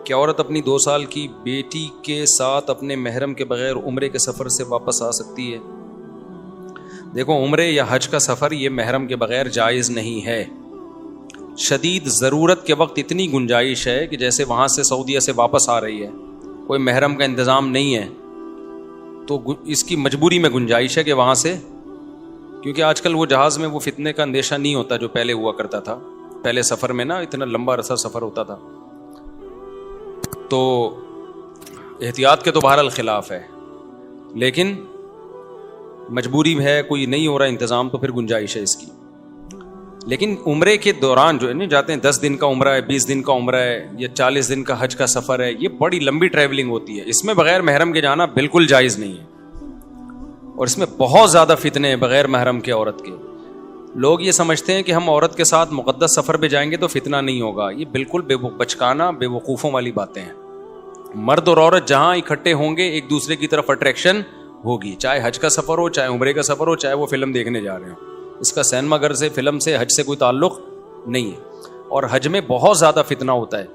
کیا عورت اپنی 2 سال کی بیٹی کے ساتھ اپنے محرم کے بغیر عمرے کے سفر سے واپس آ سکتی ہے؟ دیکھو، عمرے یا حج کا سفر یہ محرم کے بغیر جائز نہیں ہے. شدید ضرورت کے وقت اتنی گنجائش ہے کہ جیسے وہاں سے سعودیہ سے واپس آ رہی ہے، کوئی محرم کا انتظام نہیں ہے، تو اس کی مجبوری میں گنجائش ہے کہ وہاں سے، کیونکہ آج کل وہ جہاز میں وہ فتنے کا اندیشہ نہیں ہوتا جو پہلے ہوا کرتا تھا. پہلے سفر میں نا اتنا لمبا عرصہ سفر ہوتا تھا، تو احتیاط کے تو بہرحال خلاف ہے، لیکن مجبوری ہے، کوئی نہیں ہو رہا انتظام تو پھر گنجائش ہے اس کی. لیکن عمرے کے دوران جو ہے نا جاتے ہیں، 10 دن کا عمرہ ہے، 20 دن کا عمرہ ہے، یا 40 دن کا حج کا سفر ہے، یہ بڑی لمبی ٹریولنگ ہوتی ہے. اس میں بغیر محرم کے جانا بالکل جائز نہیں ہے، اور اس میں بہت زیادہ فتنے ہیں بغیر محرم کے عورت کے. لوگ یہ سمجھتے ہیں کہ ہم عورت کے ساتھ مقدس سفر پہ جائیں گے تو فتنہ نہیں ہوگا. یہ بالکل بچکانا، بے وقوفوں والی باتیں ہیں. مرد اور عورت جہاں اکٹھے ہوں گے ایک دوسرے کی طرف اٹریکشن ہوگی، چاہے حج کا سفر ہو، چاہے عمرے کا سفر ہو، چاہے وہ فلم دیکھنے جا رہے ہوں. اس کا سینما گھر سے، فلم سے، حج سے کوئی تعلق نہیں ہے. اور حج میں بہت زیادہ فتنہ ہوتا ہے.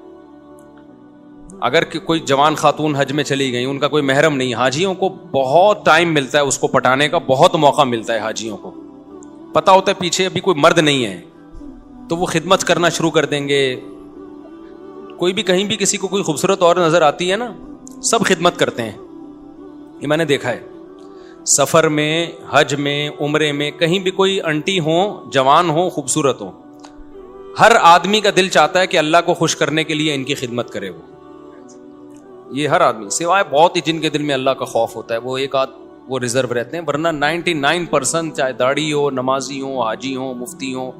اگر کوئی جوان خاتون حج میں چلی گئی، ان کا کوئی محرم نہیں، حاجیوں کو بہت ٹائم ملتا ہے اس کو پٹانے کا، بہت موقع ملتا ہے حاجیوں کو. پتہ ہوتا ہے پیچھے ابھی کوئی مرد نہیں ہے تو وہ خدمت کرنا شروع کر دیں گے. کوئی بھی کہیں بھی کسی کو کوئی خوبصورت اور نظر آتی ہے نا، سب خدمت کرتے ہیں. یہ میں نے دیکھا ہے سفر میں، حج میں، عمرے میں، کہیں بھی کوئی انٹی ہوں، جوان ہوں، خوبصورت ہوں، ہر آدمی کا دل چاہتا ہے کہ اللہ کو خوش کرنے کے لیے ان کی خدمت کرے. یہ ہر آدمی، سوائے بہت ہی جن کے دل میں اللہ کا خوف ہوتا ہے، وہ ایک آدھ وہ ریزرو رہتے ہیں، ورنہ 99% چاہے داڑھی ہو، نمازی ہوں، حاجی ہوں، مفتی ہوں،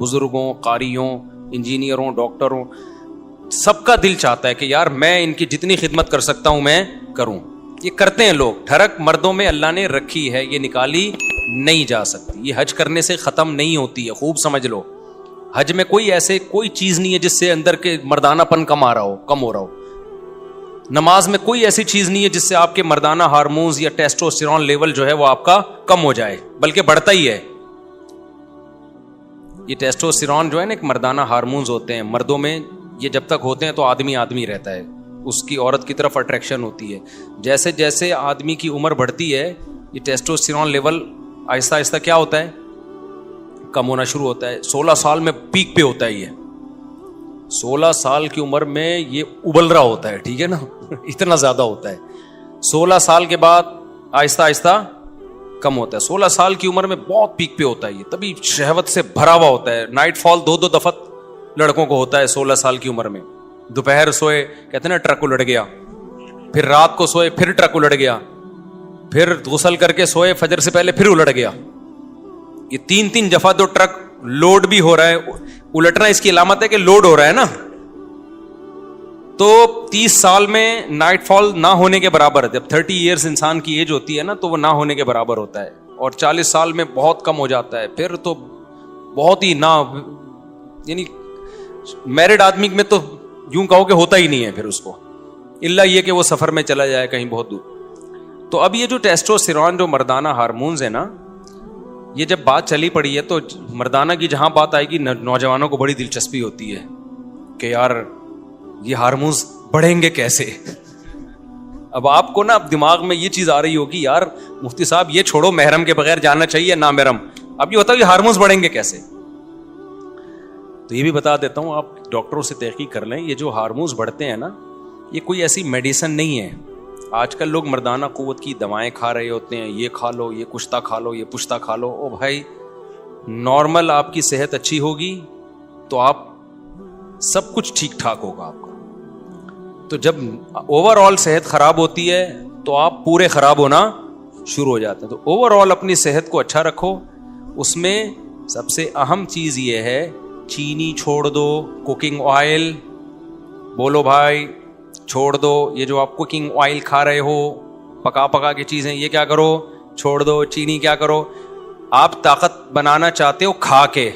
بزرگ ہوں، قاری ہوں، انجینئر ہوں، ڈاکٹر ہوں، سب کا دل چاہتا ہے کہ یار میں ان کی جتنی خدمت کر سکتا ہوں میں کروں. یہ کرتے ہیں لوگ. ٹھڑک مردوں میں اللہ نے رکھی ہے، یہ نکالی نہیں جا سکتی. یہ حج کرنے سے ختم نہیں ہوتی ہے، خوب سمجھ لو. حج میں کوئی چیز نہیں ہے جس سے اندر کے مردانہ پن کم ہو رہا ہو. نماز میں کوئی ایسی چیز نہیں ہے جس سے آپ کے مردانہ ہارمونز یا ٹیسٹوسٹیرون لیول جو ہے وہ آپ کا کم ہو جائے، بلکہ بڑھتا ہی ہے. یہ ٹیسٹوسٹیرون جو ہے نا ایک مردانہ ہارمونز ہوتے ہیں مردوں میں، یہ جب تک ہوتے ہیں تو آدمی رہتا ہے، اس کی عورت کی طرف اٹریکشن ہوتی ہے. جیسے جیسے آدمی کی عمر بڑھتی ہے یہ ٹیسٹوسٹیرون لیول آہستہ آہستہ کیا ہوتا ہے، کم ہونا شروع ہوتا ہے. 16 سال میں پیک پہ ہوتا ہے. یہ 16 سال کی عمر میں یہ ابل رہا ہوتا ہے، ٹھیک ہے نا، اتنا زیادہ ہوتا ہے. 16 سال کے بعد آہستہ آہستہ کم ہوتا ہے. 16 سال کی عمر میں بہت پیک پہ ہوتا ہے یہ، تبھی شہوت سے بھرا ہوا ہوتا ہے. نائٹ فال 2 دفعہ لڑکوں کو ہوتا ہے 16 سال کی عمر میں. دوپہر سوئے، کہتے ہیں نا ٹرک الٹ گیا، پھر رات کو سوئے پھر ٹرک الٹ گیا، پھر غسل کر کے سوئے فجر سے پہلے پھر الٹ گیا. یہ 3 دفعہ دو ٹرک لوڈ بھی ہو رہا ہے. الٹنا اس کی علامت ہے کہ لوڈ ہو رہا ہے نا. تو 30 سال میں نائٹ فال نہ ہونے کے برابر ہے. جب 30 ایئرز انسان کی ایج ہوتی ہے نا تو وہ نہ ہونے کے برابر ہوتا ہے، اور 40 سال میں بہت کم ہو جاتا ہے. پھر تو بہت ہی نہ، یعنی میرڈ آدمی میں تو یوں کہو کہ ہوتا ہی نہیں ہے پھر اس کو، الا یہ کہ وہ سفر میں چلا جائے کہیں بہت دور. تو اب یہ جو ٹیسٹوسٹیرون جو مردانہ ہارمونز ہیں نا، یہ جب بات چلی پڑی ہے تو مردانہ کی جہاں بات آئے گی نوجوانوں کو بڑی دلچسپی ہوتی ہے کہ یار یہ ہارمونز بڑھیں گے کیسے. اب آپ کو نا اب دماغ میں یہ چیز آ رہی ہوگی یار مفتی صاحب یہ چھوڑو، محرم کے بغیر جانا چاہیے نا محرم. اب یہ بتاؤ یہ ہارمونز بڑھیں گے کیسے. تو یہ بھی بتا دیتا ہوں، آپ ڈاکٹروں سے تحقیق کر لیں. یہ جو ہارمونز بڑھتے ہیں نا، یہ کوئی ایسی میڈیسن نہیں ہے. آج کل لوگ مردانہ قوت کی دوائیں کھا رہے ہوتے ہیں، یہ کھا لو، یہ کشتہ کھا لو، یہ پشتہ کھا لو. او بھائی، نارمل آپ کی صحت اچھی ہوگی تو آپ سب کچھ ٹھیک ٹھاک ہوگا آپ کا. تو جب اوور آل صحت خراب ہوتی ہے تو آپ پورے خراب ہونا شروع ہو جاتے ہیں. تو اوور آل اپنی صحت کو اچھا رکھو. اس میں سب سے اہم چیز یہ ہے چینی چھوڑ دو، کوکنگ آئل، بولو بھائی چھوڑ دو. یہ جو آپ کوکنگ آئل کھا رہے ہو، پکا کے چیزیں، یہ کیا کرو، چھوڑ دو. چینی کیا کرو، آپ طاقت بنانا چاہتے ہو کھا کے،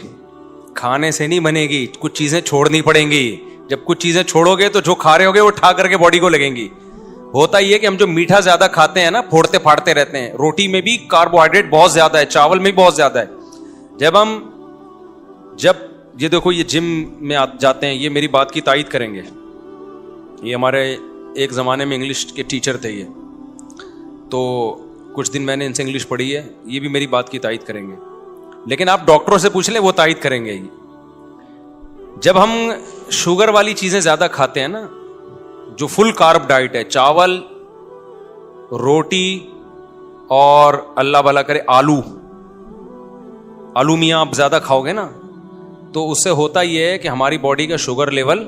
کھانے سے نہیں بنے گی، کچھ چیزیں چھوڑنی پڑیں گی. جب کچھ چیزیں چھوڑو گے تو جو کھا رہے ہوگے وہ ٹھا کر کے باڈی کو لگیں گی. ہوتا یہ کہ ہم جو میٹھا زیادہ کھاتے ہیں نا، پھوڑتے پھاڑتے رہتے ہیں. روٹی میں بھی کاربوہائیڈریٹ بہت زیادہ ہے، چاول میں بھی بہت زیادہ ہے. جب یہ دیکھو، یہ جم میں جاتے ہیں، یہ میری بات کی تائید کریں گے. یہ ہمارے ایک زمانے میں انگلش کے ٹیچر تھے یہ, تو کچھ دن میں نے ان سے انگلش پڑھی ہے, یہ بھی میری بات کی تائید کریں گے, لیکن آپ ڈاکٹروں سے پوچھ لیں وہ تائید کریں گے ہی. جب ہم شوگر والی چیزیں زیادہ کھاتے ہیں نا, جو فل کارب ڈائٹ ہے, چاول, روٹی اور اللہ بھلا کرے آلو میاں آپ زیادہ کھاؤ گے نا, تو اس سے ہوتا یہ ہے کہ ہماری باڈی کا شوگر لیول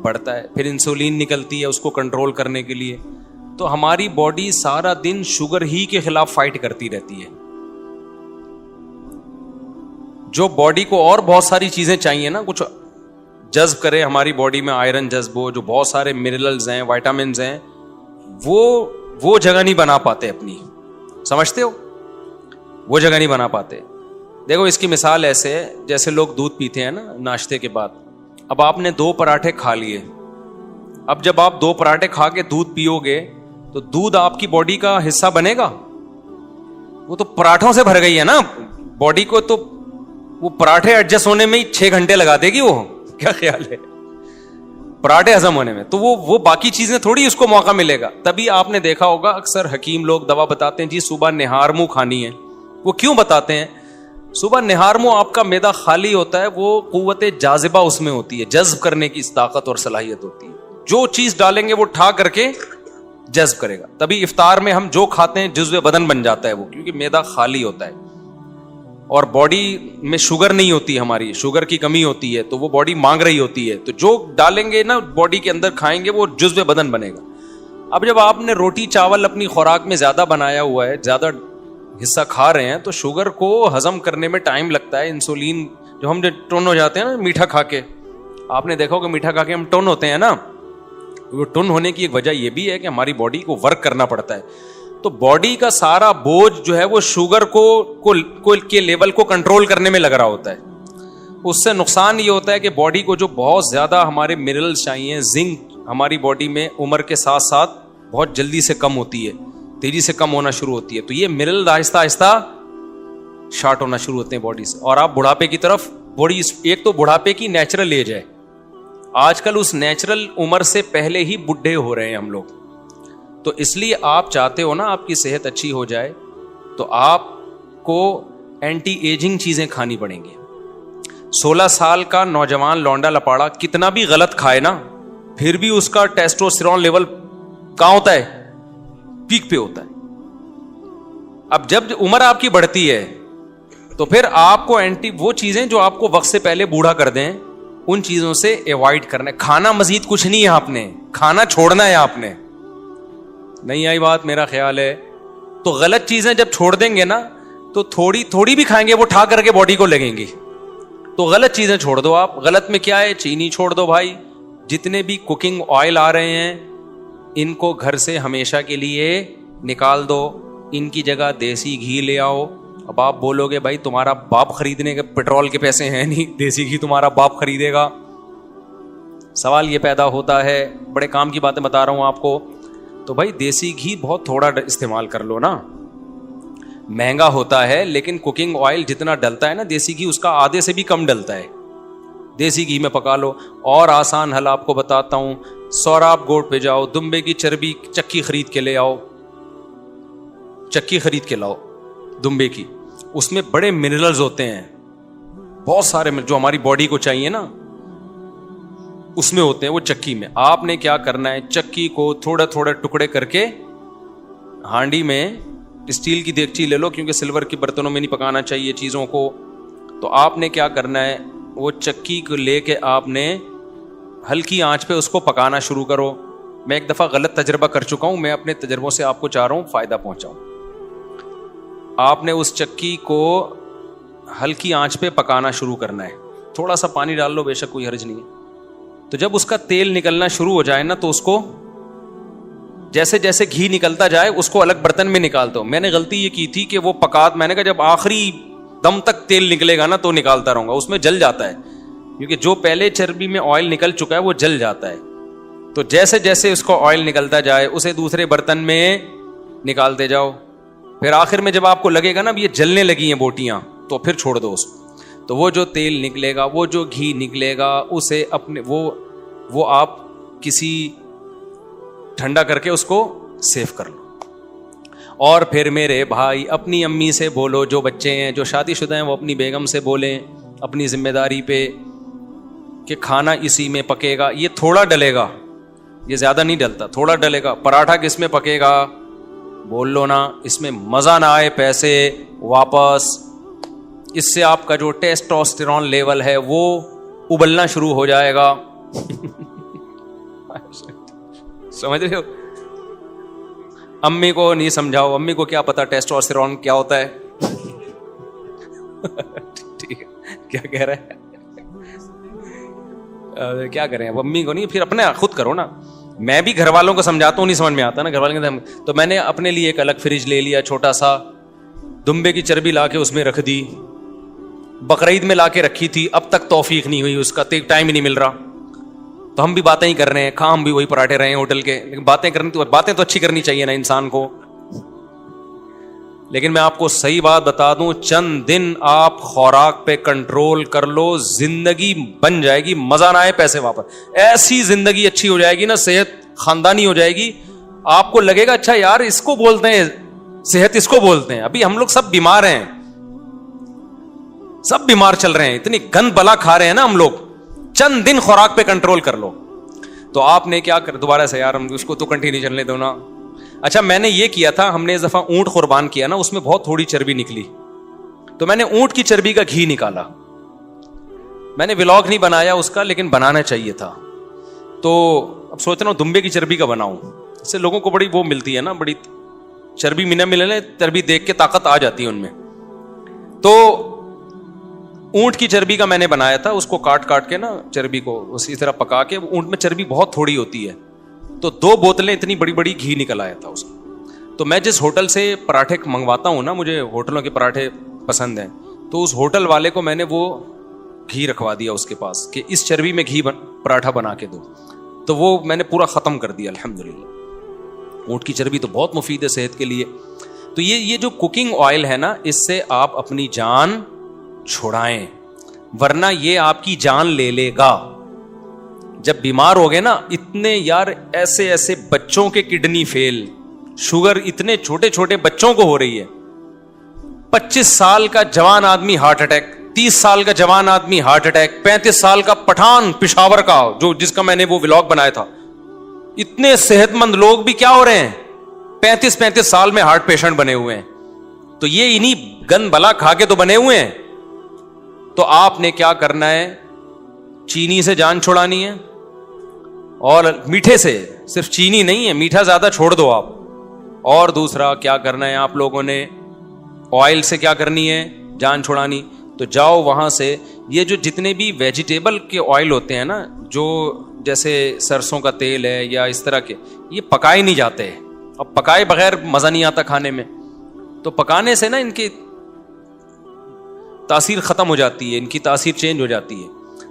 بڑھتا ہے, پھر انسولین نکلتی ہے اس کو کنٹرول کرنے کے لیے, تو ہماری باڈی سارا دن شوگر ہی کے خلاف فائٹ کرتی رہتی ہے. جو باڈی کو اور بہت ساری چیزیں چاہیے نا, کچھ جذب کرے ہماری باڈی میں, آئرن جذب ہو, جو بہت سارے منرلز ہیں, وائٹامنز ہیں, وہ جگہ نہیں بنا پاتے اپنی, سمجھتے ہو, وہ جگہ نہیں بنا پاتے. دیکھو اس کی مثال ایسے ہے جیسے لوگ دودھ پیتے ہیں نا ناشتے کے بعد. اب آپ نے 2 پراٹھے کھا لیے, اب جب آپ 2 پراٹھے کھا کے دودھ پیو گے تو دودھ آپ کی باڈی کا حصہ بنے گا؟ وہ تو پراٹھوں سے بھر گئی ہے نا باڈی کو, تو وہ پراٹھے ایڈجسٹ ہونے میں ہی 6 گھنٹے لگا دے گی. وہ کیا خیال ہے پراٹھے ہضم ہونے میں؟ تو وہ باقی چیزیں تھوڑی اس کو موقع ملے گا. تبھی آپ نے دیکھا ہوگا اکثر حکیم لوگ دوا بتاتے ہیں جی صبح نہار منہ کھانی ہے. وہ کیوں بتاتے ہیں؟ صبح نہار منہ آپ کا معدہ خالی ہوتا ہے, وہ قوت جاذبہ اس میں ہوتی ہے, جذب کرنے کی طاقت اور صلاحیت ہوتی ہے. جو چیز ڈالیں گے وہ ٹھا کر کے جذب کرے گا. تبھی افطار میں ہم جو کھاتے ہیں جزو بدن بن جاتا ہے وہ, کیونکہ معدہ خالی ہوتا ہے اور باڈی میں شوگر نہیں ہوتی, ہماری شوگر کی کمی ہوتی ہے, تو وہ باڈی مانگ رہی ہوتی ہے, تو جو ڈالیں گے نا باڈی کے اندر کھائیں گے وہ جزو بدن بنے گا. اب جب آپ نے روٹی چاول اپنی خوراک میں زیادہ بنایا ہوا ہے, زیادہ حصہ کھا رہے ہیں, تو شوگر کو ہضم کرنے میں ٹائم لگتا ہے. انسولین جو ہم ٹن ہو جاتے ہیں نا میٹھا کھا کے, آپ نے دیکھا ہوگا میٹھا کھا کے ہم ٹن ہوتے ہیں نا, وہ ٹن ہونے کی ایک وجہ یہ بھی ہے کہ ہماری باڈی کو ورک کرنا پڑتا ہے. تو باڈی کا سارا بوجھ جو ہے وہ شوگر کو کے لیول کو کنٹرول کرنے میں لگ رہا ہوتا ہے. اس سے نقصان یہ ہوتا ہے کہ باڈی کو جو بہت زیادہ ہمارے منرلز چاہیے, زنک ہماری باڈی میں عمر کے ساتھ ساتھ بہت جلدی سے کم ہوتی ہے, تیزی سے کم ہونا شروع ہوتی ہے. تو یہ منرل آہستہ آہستہ شارٹ ہونا شروع ہوتے ہیں باڈی سے, اور آپ بڑھاپے کی طرف بڑی, ایک تو بڑھاپے کی نیچرل ایج ہے, آج کل اس نیچرل عمر سے پہلے ہی بڈھے ہو رہے ہیں ہم لوگ. تو اس لیے آپ چاہتے ہو نا آپ کی صحت اچھی ہو جائے, تو آپ کو اینٹی ایجنگ چیزیں کھانی پڑیں گی. 16 سال کا نوجوان لونڈا لپاڑا کتنا بھی غلط کھائے نا, پھر بھی اس کا ٹیسٹوسٹیرون لیول کہاں ہوتا ہے؟ پیک پہ ہوتا ہے. اب جب عمر آپ کی بڑھتی ہے تو پھر آپ کو وہ چیزیں جو آپ کو وقت سے پہلے بوڑھا کر دیں, ان چیزوں سے ایوائڈ کرنا ہے. کھانا مزید کچھ نہیں ہے, آپ نے کھانا چھوڑنا ہے. آپ نے نہیں آئی بات میرا خیال ہے. تو غلط چیزیں جب چھوڑ دیں گے نا تو تھوڑی تھوڑی بھی کھائیں گے وہ ٹھا کر کے باڈی کو لگیں گی. تو غلط چیزیں چھوڑ دو آپ. غلط میں کیا ہے؟ چینی چھوڑ دو بھائی. جتنے بھی کوکنگ آئل آ رہے ہیں ان کو گھر سے ہمیشہ کے لیے نکال دو, ان کی جگہ دیسی گھی لے آؤ. اب آپ بولو گے بھائی تمہارا باپ خریدنے کے پیٹرول کے پیسے ہیں نہیں, دیسی گھی تمہارا باپ خریدے گا. سوال یہ پیدا ہوتا ہے, بڑے کام کی باتیں بتا رہا ہوں آپ کو, تو بھائی دیسی گھی بہت تھوڑا استعمال کر لو نا. مہنگا ہوتا ہے لیکن کوکنگ آئل جتنا ڈلتا ہے نا دیسی گھی, اس کا آدھے سے بھی کم ڈلتا ہے. دیسی گھی میں پکا لو. اور آسان حل آپ کو بتاتا ہوں, سوراب گوٹ پہ جاؤ, دمبے کی چربی چکی خرید کے لے آؤ, چکی خرید کے لاؤ دمبے کی. اس میں بڑے منرلز ہوتے ہیں, بہت سارے جو ہماری باڈی کو چاہیے نا اس میں ہوتے ہیں, وہ چکی میں. آپ نے کیا کرنا ہے, چکی کو تھوڑے تھوڑے ٹکڑے کر کے ہانڈی میں, اسٹیل کی دیگچی لے لو کیونکہ سلور کی برتنوں میں نہیں پکانا چاہیے چیزوں کو. تو آپ نے کیا کرنا ہے, وہ چکی کو لے کے آپ نے ہلکی آنچ پہ اس کو پکانا شروع کرو. میں ایک دفعہ غلط تجربہ کر چکا ہوں, میں اپنے تجربوں سے آپ کو چاہ رہا ہوں فائدہ پہنچاؤں. آپ نے اس چکی کو ہلکی آنچ پہ پکانا شروع کرنا ہے. تھوڑا سا پانی ڈال لو, بے شک کوئی حرج نہیں ہے. تو جب اس کا تیل نکلنا شروع ہو جائے نا تو اس کو جیسے جیسے گھی نکلتا جائے اس کو الگ برتن میں نکال دو. میں نے غلطی یہ کی تھی کہ وہ میں نے کہا جب آخری دم تک تیل نکلے گا نا تو نکالتا رہوں گا, اس میں جل جاتا ہے کیونکہ جو پہلے چربی میں آئل نکل چکا ہے وہ جل جاتا ہے. تو جیسے جیسے اس کو آئل نکلتا جائے اسے دوسرے برتن میں نکالتے جاؤ. پھر آخر میں جب آپ کو لگے گا نا یہ جلنے لگی ہیں بوٹیاں تو پھر چھوڑ دو اس کو. تو وہ جو تیل نکلے گا, وہ جو گھی نکلے گا, اسے اپنے وہ آپ کسی ٹھنڈا کر کے اس کو سیو کر لو. اور پھر میرے بھائی اپنی امی سے بولو, جو بچے ہیں جو شادی شدہ ہیں وہ اپنی بیگم سے بولیں اپنی ذمہ داری پہ کہ کھانا اسی میں پکے گا, یہ تھوڑا ڈلے گا, یہ زیادہ نہیں ڈلتا, تھوڑا ڈلے گا. پراٹھا کس میں پکے گا بول لو نا, اس میں مزہ نہ آئے پیسے واپس, اس سے آپ کا جو ٹیسٹوسٹیرون لیول ہے وہ ابلنا شروع ہو جائے گا. سمجھ رہے ہو؟ امی کو نہیں سمجھاؤ, امی کو کیا پتا ٹیسٹوسٹیرون کیا ہوتا ہے. ٹھیک ہے, کیا کہہ رہے ہیں, کیا کریں اب امی کو نہیں, پھر اپنے خود کرو نا. میں بھی گھر والوں کو سمجھاتا ہوں, نہیں سمجھ میں آتا نا گھر والوں کے, تو میں نے اپنے لیے ایک الگ فریج لے لیا چھوٹا سا, دمبے کی چربی لا کے اس میں رکھ دی, بقرعید میں لا کے رکھی تھی, اب تک توفیق نہیں ہوئی اس کا, ٹائم ہی نہیں مل رہا. تو ہم بھی باتیں ہی کر رہے ہیں, کھا ہم بھی وہی پراٹھے رہے ہیں ہوٹل کے, لیکن باتیں تو اچھی کرنی چاہیے نا انسان کو. لیکن میں آپ کو صحیح بات بتا دوں, چند دن آپ خوراک پہ کنٹرول کر لو, زندگی بن جائے گی, مزہ نہ آئے پیسے واپس. ایسی زندگی اچھی ہو جائے گی نا, صحت خاندانی ہو جائے گی, آپ کو لگے گا اچھا یار اس کو بولتے ہیں صحت, اس کو بولتے ہیں. ابھی ہم لوگ سب بیمار ہیں, سب بیمار چل رہے ہیں, اتنی گند بلا کھا رہے ہیں نا ہم لوگ. چند دن خوراک پہ کنٹرول کر لو. تو آپ نے کیا کر, دوبارہ سے یار ہم اس کو تو کنٹینیو چلنے دو نا. اچھا میں نے یہ کیا تھا, ہم نے اس دفعہ اونٹ قربان کیا نا, اس میں بہت تھوڑی چربی نکلی, تو میں نے اونٹ کی چربی کا گھی نکالا. میں نے ولاگ نہیں بنایا اس کا, لیکن بنانا چاہیے تھا. تو اب سوچ رہا ہوں دمبے کی چربی کا بناؤں, اس سے لوگوں کو بڑی وہ ملتی ہے نا, بڑی چربی ملے, چربی دیکھ کے طاقت آ جاتی ہے ان میں. تو اونٹ کی چربی کا میں نے بنایا تھا, اس کو کاٹ کے نا چربی کو اسی طرح پکا کے, اونٹ میں چربی بہت تھوڑی ہوتی ہے, تو 2 بوتلیں اتنی بڑی بڑی گھی نکل آیا تھا اس کو. تو میں جس ہوٹل سے پراٹھے منگواتا ہوں نا, مجھے ہوٹلوں کے پراٹھے پسند ہیں, تو اس ہوٹل والے کو میں نے وہ گھی رکھوا دیا اس کے پاس کہ اس چربی میں گھی پراٹھا بنا کے دو, تو وہ میں نے پورا ختم کر دیا الحمدللہ. اونٹ کی چربی تو بہت مفید ہے صحت کے لیے. تو یہ جو کوکنگ آئل ہے نا, اس سے آپ اپنی جان چھڑائیں, ورنہ یہ آپ کی جان لے لے گا. جب بیمار ہو گئے نا, اتنے یار ایسے بچوں کے کڈنی فیل, شوگر اتنے چھوٹے چھوٹے بچوں کو ہو رہی ہے. 25 سال کا جوان آدمی ہارٹ اٹیک, 30 سال کا جوان آدمی ہارٹ اٹیک, 35 سال کا پٹھان پشاور کا جس کا میں نے وہ ولاگ بنایا تھا. اتنے صحت مند لوگ بھی کیا ہو رہے ہیں, 35 سال میں ہارٹ پیشنٹ بنے ہوئے ہیں. تو یہ انہی گند بلا کھا کے تو بنے ہوئے ہیں. تو آپ نے کیا کرنا ہے, چینی سے جان چھڑانی ہے, اور میٹھے سے, صرف چینی نہیں ہے, میٹھا زیادہ چھوڑ دو آپ. اور دوسرا کیا کرنا ہے آپ لوگوں نے, آئل سے کیا کرنی ہے, جان چھڑانی. تو جاؤ وہاں سے, یہ جو جتنے بھی ویجیٹیبل کے آئل ہوتے ہیں نا, جو جیسے سرسوں کا تیل ہے یا اس طرح کے, یہ پکائے نہیں جاتے. اب پکائے بغیر مزہ نہیں آتا کھانے میں, تو پکانے سے نا ان کی تاثیر ختم ہو جاتی ہے, ان کی تاثیر چینج ہو جاتی ہے.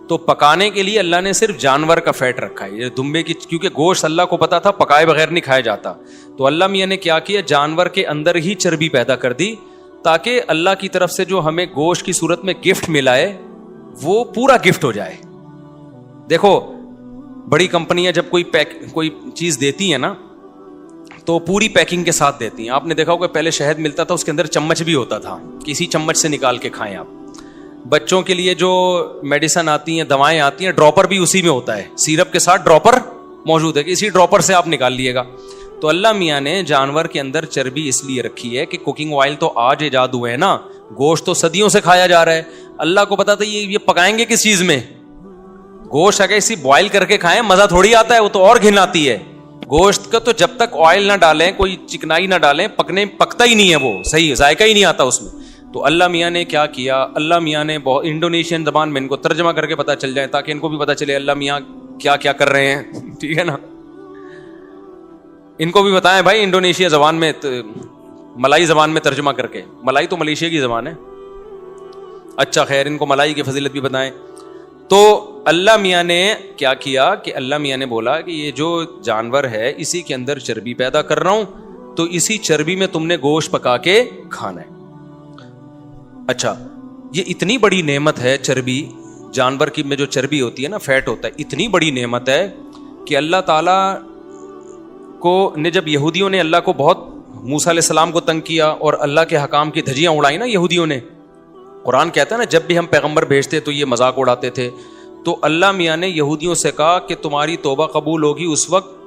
تو پکانے کے لیے اللہ نے صرف جانور کا فیٹ رکھا ہے, یہ دمبے کی, کیونکہ گوشت اللہ کو پتا تھا پکائے بغیر نہیں کھایا جاتا. تو اللہ میاں نے کیا کیا, جانور کے اندر ہی چربی پیدا کر دی, تاکہ اللہ کی طرف سے جو ہمیں گوشت کی صورت میں گفٹ ملا ہے وہ پورا گفٹ ہو جائے. دیکھو بڑی کمپنیاں جب کوئی چیز دیتی ہیں نا, تو پوری پیکنگ کے ساتھ دیتی ہیں. آپ نے دیکھا ہوگا پہلے شہد ملتا تھا, اس کے اندر چمچ بھی ہوتا تھا, کسی چمچ سے نکال کے کھائیں آپ. بچوں کے لیے جو میڈیسن آتی ہیں, دوائیں آتی ہیں, ڈراپر بھی اسی میں ہوتا ہے, سیرپ کے ساتھ ڈراپر موجود ہے, کہ اسی ڈراپر سے آپ نکال لیے گا. تو اللہ میاں نے جانور کے اندر چربی اس لیے رکھی ہے کہ کوکنگ آئل تو آج ایجاد ہوئے ہیں نا, گوشت تو صدیوں سے کھایا جا رہا ہے. اللہ کو پتا تھا یہ پکائیں گے کس چیز میں, گوشت اگر اسی بوائل کر کے کھائیں مزہ تھوڑی آتا ہے, وہ تو اور گھن آتی ہے. گوشت کا تو جب تک آئل نہ ڈالیں, کوئی چکنائی نہ ڈالیں, پکتا ہی نہیں ہے, وہ صحیح ذائقہ ہی نہیں آتا اس میں. تو اللہ میاں نے کیا کیا, اللہ میاں نے بہت انڈونیشین زبان میں ان کو ترجمہ کر کے پتا چل جائے, تاکہ ان کو بھی پتا چلے اللہ میاں کیا کیا کر رہے ہیں. ٹھیک ہے نا, ان کو بھی بتائیں بھائی انڈونیشیا زبان میں, ملائی زبان میں ترجمہ کر کے. ملائی تو ملیشیا کی زبان ہے. اچھا خیر, ان کو ملائی کی فضیلت بھی بتائیں. تو اللہ میاں نے کیا کیا کہ اللہ میاں نے بولا کہ یہ جو جانور ہے اسی کے اندر چربی پیدا کر رہا ہوں, تو اسی چربی میں تم نے گوشت پکا کے کھانا ہے. اچھا, یہ اتنی بڑی نعمت ہے چربی, جانور کی میں جو چربی ہوتی ہے نا, فیٹ ہوتا ہے, اتنی بڑی نعمت ہے کہ اللہ تعالیٰ کو نے جب یہودیوں نے اللہ کو بہت موسیٰ علیہ السلام کو تنگ کیا اور اللہ کے حکام کی دھجیاں اڑائی نا یہودیوں نے, قرآن کہتا ہے نا جب بھی ہم پیغمبر بھیجتے تو یہ مذاق اڑاتے تھے, تو اللہ میاں نے یہودیوں سے کہا کہ تمہاری توبہ قبول ہوگی اس وقت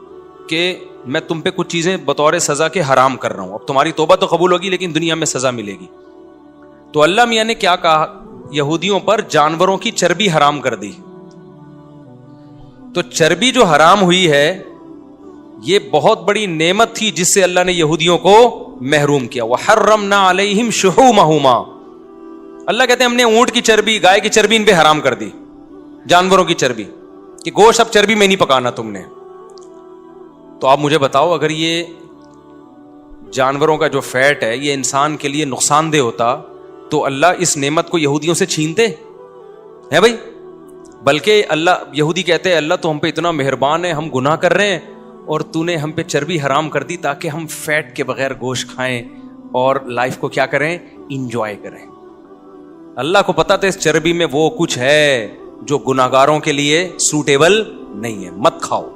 کہ میں تم پہ کچھ چیزیں بطور سزا کے حرام کر رہا ہوں. اب تمہاری توبہ تو قبول ہوگی لیکن دنیا میں سزا ملے گی. تو اللہ میاں نے کیا کہا, یہودیوں پر جانوروں کی چربی حرام کر دی. تو چربی جو حرام ہوئی ہے یہ بہت بڑی نعمت تھی جس سے اللہ نے یہودیوں کو محروم کیا. وحرمنا علیہم شحومہما, اللہ کہتے ہیں ہم نے اونٹ کی چربی, گائے کی چربی ان پہ حرام کر دی, جانوروں کی چربی, کہ گوشت اب چربی میں نہیں پکانا تم نے. تو آپ مجھے بتاؤ اگر یہ جانوروں کا جو فیٹ ہے یہ انسان کے لیے نقصان دہ ہوتا تو اللہ اس نعمت کو یہودیوں سے چھینتے ہیں بھائی؟ بلکہ اللہ, یہودی کہتے ہیں اللہ تو ہم پہ اتنا مہربان ہے, ہم گناہ کر رہے ہیں اور تو نے ہم پہ چربی حرام کر دی تاکہ ہم فیٹ کے بغیر گوشت کھائیں اور لائف کو کیا کریں, انجوائے کریں. اللہ کو پتا تھا اس چربی میں وہ کچھ ہے جو گناہگاروں کے لیے سوٹیبل نہیں ہے, مت کھاؤ,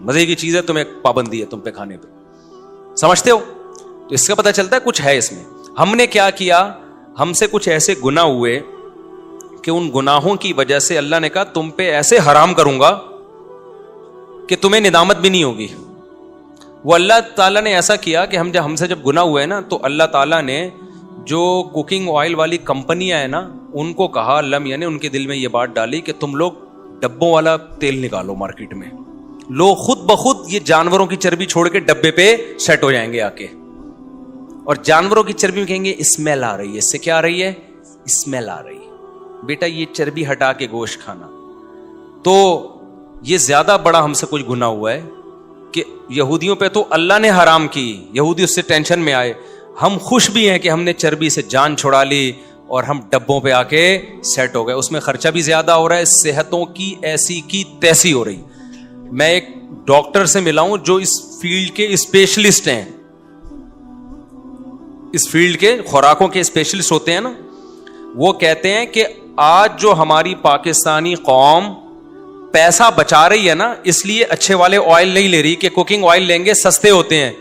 مزے کی چیز ہے, تمہیں پابندی ہے تم پہ کھانے پہ, سمجھتے ہو؟ تو اس کا پتہ چلتا ہے کچھ ہے اس میں. ہم نے کیا کیا, ہم سے کچھ ایسے گناہ ہوئے کہ ان گناہوں کی وجہ سے اللہ نے کہا تم پہ ایسے حرام کروں گا کہ تمہیں ندامت بھی نہیں ہوگی. وہ اللہ تعالیٰ نے ایسا کیا کہ ہم سے جب گناہ ہوئے نا تو اللہ تعالیٰ نے جو کوکنگ آئل والی کمپنیاں ہیں نا ان کو کہا, اللہ میاں نے ان کے دل میں یہ بات ڈالی کہ تم لوگ ڈبوں والا تیل نکالو مارکیٹ میں, لوگ خود بخود یہ جانوروں کی چربی چھوڑ کے ڈبے پہ سیٹ ہو جائیں گے آ کے, اور جانوروں کی چربی میں کہیں گے اسمیل آ رہی ہے, اس سے کیا آ رہی ہے, اسمیل آ رہی ہے, بیٹا یہ چربی ہٹا کے گوشت کھانا. تو یہ زیادہ بڑا ہم سے کچھ گناہ ہوا ہے کہ یہودیوں پہ تو اللہ نے حرام کی, یہودی اس سے ٹینشن میں آئے. ہم خوش بھی ہیں کہ ہم نے چربی سے جان چھڑا لی اور ہم ڈبوں پہ آ کے سیٹ ہو گئے. اس میں خرچہ بھی زیادہ ہو رہا ہے, صحتوں کی ایسی کی تیسی ہو رہی. میں ایک ڈاکٹر سے ملا ہوں جو اس فیلڈ کے اسپیشلسٹ ہیں, اس فیلڈ کے خوراکوں کے اسپیشلسٹ ہوتے ہیں نا, وہ کہتے ہیں کہ آج جو ہماری پاکستانی قوم پیسہ بچا رہی ہے نا اس لیے اچھے والے آئل نہیں لے رہی کہ کوکنگ آئل لیں گے سستے ہوتے ہیں.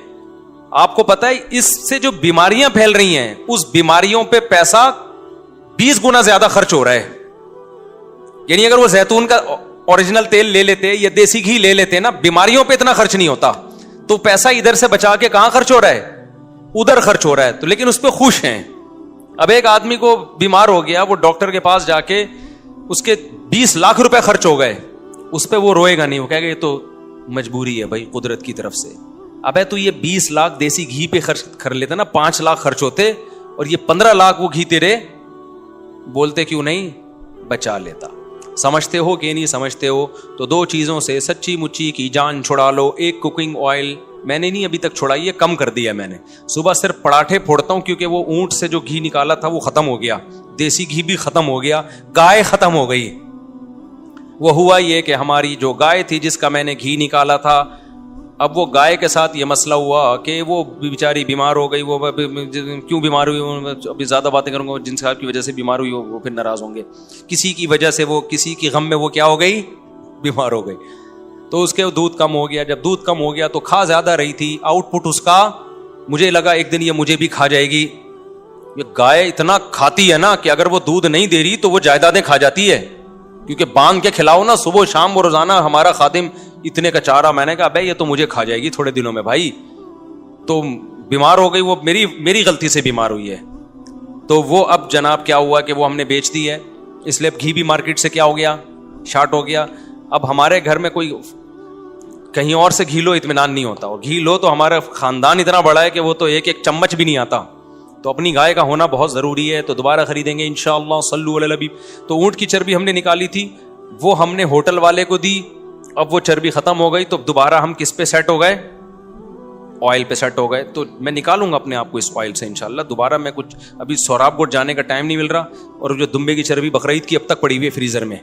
آپ کو پتا ہے اس سے جو بیماریاں پھیل رہی ہیں اس بیماریوں پہ پیسہ 20 گنا زیادہ خرچ ہو رہا ہے. یعنی اگر وہ زیتون کا اوریجنل تیل لے لیتے یا دیسی گھی لے لیتے نا, بیماریوں پہ اتنا خرچ نہیں ہوتا. تو پیسہ ادھر سے بچا کے کہاں خرچ ہو رہا ہے, ادھر خرچ ہو رہا ہے. تو لیکن اس پہ خوش ہیں. اب ایک آدمی کو بیمار ہو گیا, وہ ڈاکٹر کے پاس جا کے اس کے 20 لاکھ روپے خرچ ہو گئے, اس پہ وہ روئے گا نہیں, وہ کہے گا یہ تو مجبوری ہے بھائی قدرت کی طرف سے. ابے تو یہ 20 لاکھ دیسی گھی پہ خرچ کر لیتا نا, 5 لاکھ خرچ ہوتے اور یہ 15 لاکھ وہ گھی تیرے بولتے کیوں نہیں بچا لیتا. سمجھتے ہو کہ نہیں سمجھتے ہو؟ تو 2 چیزوں سے سچی مچی کی جان چھڑا لو. ایک کوکنگ آئل میں نے نہیں ابھی تک چھوڑائی ہے, کم کر دیا میں نے. صبح صرف پراٹھے پھوڑتا ہوں کیونکہ وہ اونٹ سے جو گھی نکالا تھا وہ ختم ہو گیا, دیسی گھی بھی ختم ہو گیا, گائے ختم ہو گئی. وہ ہوا یہ کہ ہماری جو گائے تھی جس کا میں نے گھی نکالا تھا, اب وہ گائے کے ساتھ یہ مسئلہ ہوا کہ وہ بیچاری بیمار ہو گئی. وہ کیوں بیمار ہوئی, ابھی زیادہ باتیں کروں گا, جن صاحب کی وجہ سے بیمار ہوئی وہ پھر ناراض ہوں گے. کسی کی وجہ سے وہ کسی کی غم میں وہ کیا ہو گئی, بیمار ہو گئی. تو اس کے دودھ کم ہو گیا. جب دودھ کم ہو گیا تو کھا زیادہ رہی تھی, آؤٹ پٹ اس کا مجھے لگا ایک دن یہ مجھے بھی کھا جائے گی. یہ گائے اتنا کھاتی ہے نا کہ اگر وہ دودھ نہیں دے رہی تو وہ جائیدادیں کھا جاتی ہے, کیونکہ باندھ کے کھلاؤ نا صبح شام. وہ روزانہ ہمارا خادم اتنے کا چارہ, میں نے کہا بھائی یہ تو مجھے کھا جائے گی تھوڑے دنوں میں بھائی. تو بیمار ہو گئی, وہ میری غلطی سے بیمار ہوئی ہے. تو وہ اب جناب کیا ہوا کہ وہ ہم نے بیچ دی ہے, اس لیے گھی بھی مارکیٹ سے کیا ہو گیا, شارٹ ہو گیا. اب ہمارے گھر میں کوئی کہیں اور سے گھی لو اطمینان نہیں ہوتا, اور گھی لو تو ہمارا خاندان اتنا بڑا ہے کہ وہ تو ایک چمچ بھی نہیں آتا. تو اپنی گائے کا ہونا بہت ضروری ہے. تو دوبارہ خریدیں گے انشاءاللہ, صلو علی الحبیب. تو اونٹ کی چربی ہم نے نکالی تھی, وہ ہم نے ہوٹل والے کو دی. اب وہ چربی ختم ہو گئی تو دوبارہ ہم کس پہ سیٹ ہو گئے, آئل پہ سیٹ ہو گئے. تو میں نکالوں گا اپنے آپ کو اس آئل سے انشاءاللہ. دوبارہ میں کچھ ابھی سوراب گوٹ جانے کا ٹائم نہیں مل رہا, اور جو دمبے کی چربی بقرعید کی اب تک پڑی ہوئی ہے فریزر میں,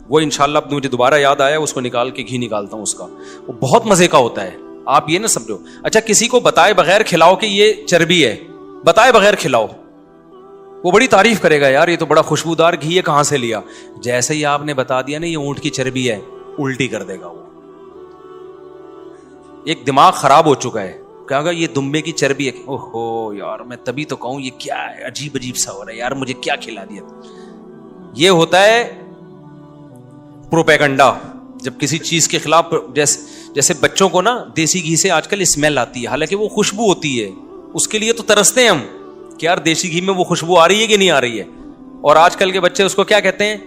وہ انشاءاللہ اب مجھے دوبارہ یاد آیا, اس کو نکال کے گھی نکالتا ہوں اس کا. وہ بہت مزے کا ہوتا ہے, آپ یہ نہ سمجھو. اچھا کسی کو بتائے بغیر کھلاؤ کہ یہ چربی ہے, بتائے بغیر کھلاؤ, وہ بڑی تعریف کرے گا, یار یہ تو بڑا خوشبودار گھی ہے, کہاں سے لیا. جیسے ہی آپ نے بتا دیا نا یہ اونٹ کی چربی ہے, الٹی کر دے گا وہ. ایک دماغ خراب ہو چکا ہے, کہا یہ دمبے کی چربی ہے, اوہو یار میں تبھی تو کہوں یہ کیا ہے, عجیب عجیب سا ہو رہا ہے یار, مجھے کیا کھلا دیا. یہ ہوتا ہے پروپیگنڈا. جب کسی چیز کے خلاف, جیسے بچوں کو نا دیسی گھی سے آج کل اسمیل آتی ہے, حالانکہ وہ خوشبو ہوتی ہے, اس کے لیے تو ترستے ہیں ہم کہ یار دیسی گھی میں وہ خوشبو آ رہی ہے کہ نہیں آ رہی ہے. اور آج کل کے بچے اس کو کیا کہتے ہیں,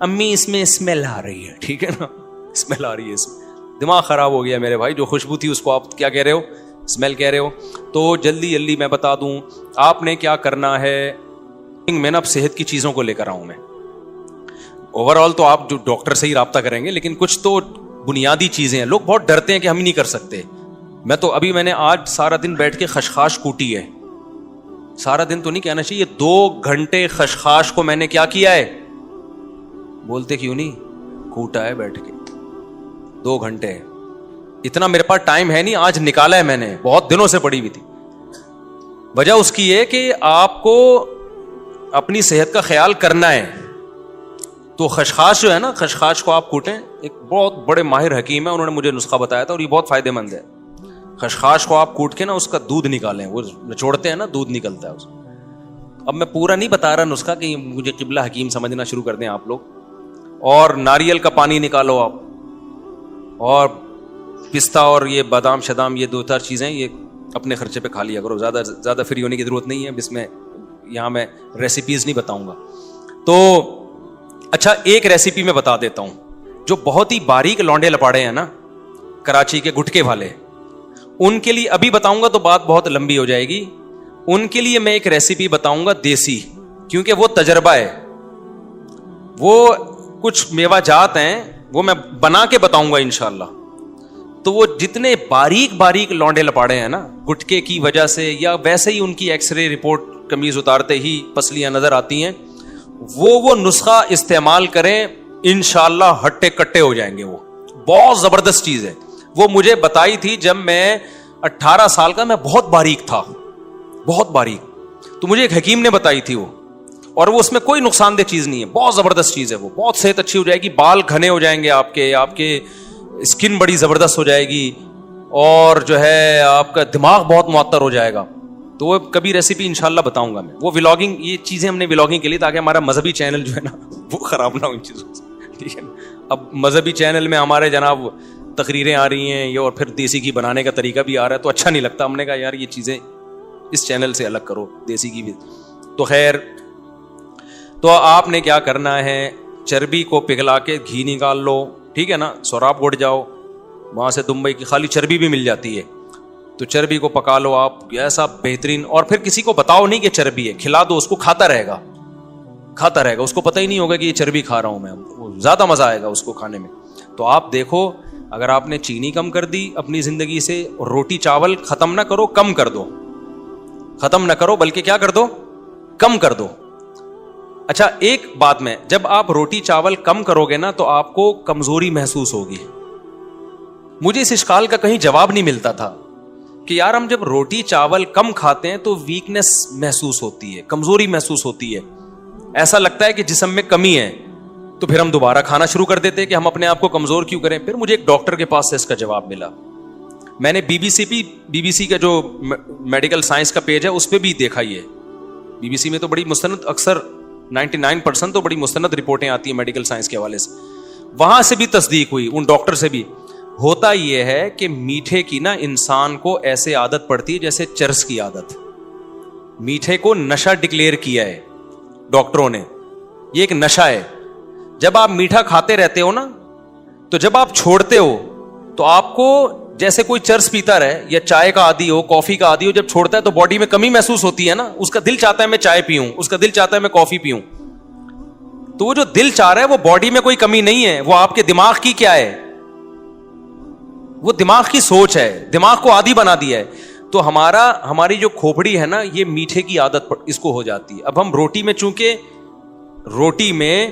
امی اس میں اسمیل آ رہی ہے. ٹھیک ہے نا, اسمیل آ رہی ہے, اس میں دماغ خراب ہو گیا میرے بھائی. جو خوشبو تھی اس کو آپ کیا کہہ رہے ہو, اسمیل کہہ رہے ہو. تو جلدی میں بتا دوں آپ نے کیا کرنا ہے. میں نا اب صحت کی چیزوں کو لے کر آؤں میں. اوور آل تو آپ جو ڈاکٹر سے ہی رابطہ کریں گے, لیکن کچھ تو بنیادی چیزیں ہیں. لوگ بہت ڈرتے ہیں کہ ہم ہی نہیں کر سکتے. میں نے آج سارا دن بیٹھ کے خشخاش کوٹی ہے. سارا دن تو نہیں کہنا چاہیے, 2 گھنٹے خشخاش کو میں نے کیا کیا ہے, بولتے کیوں نہیں, کوٹا ہے بیٹھ کے 2 گھنٹے. اتنا میرے پاس ٹائم ہے نہیں, آج نکالا ہے میں نے, بہت دنوں سے پڑی ہوئی تھی. وجہ اس کی ہے کہ آپ کو اپنی صحت کا خیال کرنا ہے. تو خشخاش جو ہے نا, خشخاش کو آپ کوٹیں. ایک بہت بڑے ماہر حکیم ہے, انہوں نے مجھے نسخہ بتایا تھا اور یہ بہت فائدہ مند ہے. خشخاش کو آپ کوٹ کے نا اس کا دودھ نکالیں, وہ نچوڑتے ہیں نا, دودھ نکلتا ہے اس. اب میں پورا نہیں بتا رہا نسخہ کہ مجھے قبلہ حکیم سمجھنا شروع کر دیں آپ لوگ. اور ناریل کا پانی نکالو آپ, اور پستہ اور یہ بادام شدام, یہ 2-4 چیزیں یہ اپنے خرچے پہ کھا لیا کرو. زیادہ فری ہونے کی ضرورت نہیں ہے. اب اس میں یہاں میں ریسیپیز نہیں بتاؤں گا. تو اچھا ایک ریسیپی میں بتا دیتا ہوں. جو بہت ہی باریک لونڈے لپاڑے ہیں نا, کراچی کے گٹکے والے, ان کے لیے ابھی بتاؤں گا تو بات بہت لمبی ہو جائے گی. ان کے لیے میں ایک ریسیپی بتاؤں گا دیسی, کیونکہ وہ تجربہ ہے. وہ کچھ میوہ جات ہیں وہ میں بنا کے بتاؤں گا انشاءاللہ. تو وہ جتنے باریک لونڈے لپاڑے ہیں نا گٹکے کی وجہ سے, یا ویسے ہی ان کی ایکس رے رپورٹ قمیض اتارتے ہی پسلیاں نظر آتی ہیں, وہ نسخہ استعمال کریں, انشاءاللہ ہٹے کٹے ہو جائیں گے. وہ بہت زبردست چیز ہے. وہ مجھے بتائی تھی جب میں 18 سال کا, میں بہت باریک تھا, بہت باریک. تو مجھے ایک حکیم نے بتائی تھی وہ, اور وہ اس میں کوئی نقصان دہ چیز نہیں ہے, بہت زبردست چیز ہے. وہ بہت صحت اچھی ہو جائے گی, بال گھنے ہو جائیں گے آپ کے اسکن بڑی زبردست ہو جائے گی, اور جو ہے آپ کا دماغ بہت معطر ہو جائے گا. تو وہ کبھی ریسیپی انشاءاللہ بتاؤں گا میں. وہ ولاگنگ, یہ چیزیں ہم نے ولاگنگ کے لیے, تاکہ ہمارا مذہبی چینل جو ہے نا وہ خراب نہ ہو ان چیزوں سے. ٹھیک ہے نا. اب مذہبی چینل میں ہمارے جناب تقریریں آ رہی ہیں, یہ اور پھر دیسی گھی بنانے کا طریقہ بھی آ رہا ہے, تو اچھا نہیں لگتا. ہم نے کہا یار یہ چیزیں اس چینل سے الگ کرو, دیسی گھی بھی. تو خیر, تو آپ نے کیا کرنا ہے, چربی کو پگھلا کے گھی نکال لو. ٹھیک ہے نا. سوراب گڑ جاؤ, وہاں سے دمبئی کی خالی چربی بھی مل جاتی ہے. تو چربی کو پکا لو آپ ایسا بہترین, اور پھر کسی کو بتاؤ نہیں کہ چربی ہے, کھلا دو اس کو, کھاتا رہے گا, اس کو پتہ ہی نہیں ہوگا کہ یہ چربی کھا رہا ہوں میں. زیادہ مزہ آئے گا اس کو کھانے میں. تو آپ دیکھو, اگر آپ نے چینی کم کر دی اپنی زندگی سے, روٹی چاول ختم نہ کرو, کم کر دو, ختم نہ کرو بلکہ کیا کر دو, کم کر دو. اچھا ایک بات میں, جب آپ روٹی چاول کم کرو گے نا تو آپ کو کمزوری محسوس ہوگی. مجھے اس اشکال کا کہیں جواب نہیں ملتا تھا کہ یار ہم جب روٹی چاول کم کھاتے ہیں تو ویکنس محسوس ہوتی ہے, کمزوری محسوس ہوتی ہے, ایسا لگتا ہے کہ جسم میں کمی ہے. تو پھر ہم دوبارہ کھانا شروع کر دیتے کہ ہم اپنے آپ کو کمزور کیوں کریں. پھر مجھے ایک ڈاکٹر کے پاس سے اس کا جواب ملا. میں نے بی بی سی کا جو میڈیکل سائنس کا پیج ہے اس پہ بھی دیکھا. یہ بی بی سی میں تو بڑی مستند, اکثر 99% تو بڑی مستند رپورٹیں آتی ہیں میڈیکل سائنس کے حوالے سے. وہاں سے بھی تصدیق ہوئی, ان ڈاکٹر سے بھی. ہوتا یہ ہے کہ میٹھے کی نا انسان کو ایسے عادت پڑتی ہے جیسے چرس کی عادت. میٹھے کو نشہ ڈکلیئر کیا ہے ڈاکٹروں نے, یہ ایک نشہ ہے. جب آپ میٹھا کھاتے رہتے ہو نا, تو جب آپ چھوڑتے ہو تو آپ کو جیسے کوئی چرس پیتا رہے یا چائے کا عادی ہو, کافی کا عادی ہو, جب چھوڑتا ہے تو باڈی میں کمی محسوس ہوتی ہے نا. اس کا دل چاہتا ہے میں چائے پیوں, اس کا دل چاہتا ہے میں کافی پیوں. تو وہ جو دل چاہ رہا ہے وہ باڈی میں کوئی کمی نہیں ہے, وہ آپ کے دماغ کی کیا ہے, وہ دماغ کی سوچ ہے, دماغ کو عادی بنا دیا ہے. تو ہماری جو کھوپڑی ہے نا, یہ میٹھے کی عادت اس کو ہو جاتی ہے. اب ہم روٹی میں, چونکہ روٹی میں